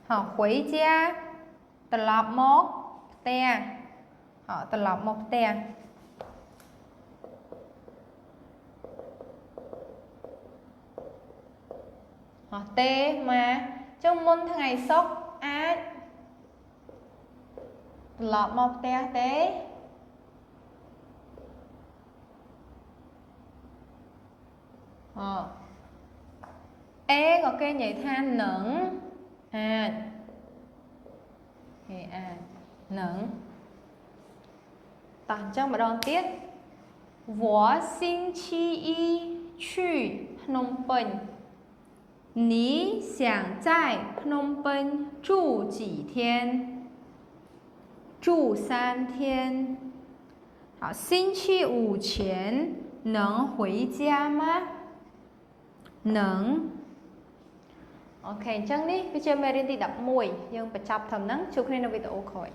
họ quấy gia tờ lọp mốt te họ tờ lọp một te họ tê mà trong môn thằng ngày sốc á lọp một te tế e có cái nhảy than nửng nửng tặng trong một đoạn tiết 我星期一去 Phnom Penh 你想在 Phnom Penh 住几天住3天好星期五前能回家吗 能 Ok, chẳng đi, bây giờ mẹ đi đập mùi, nhưng phải chọc thầm nắng, chụp lên video khỏi.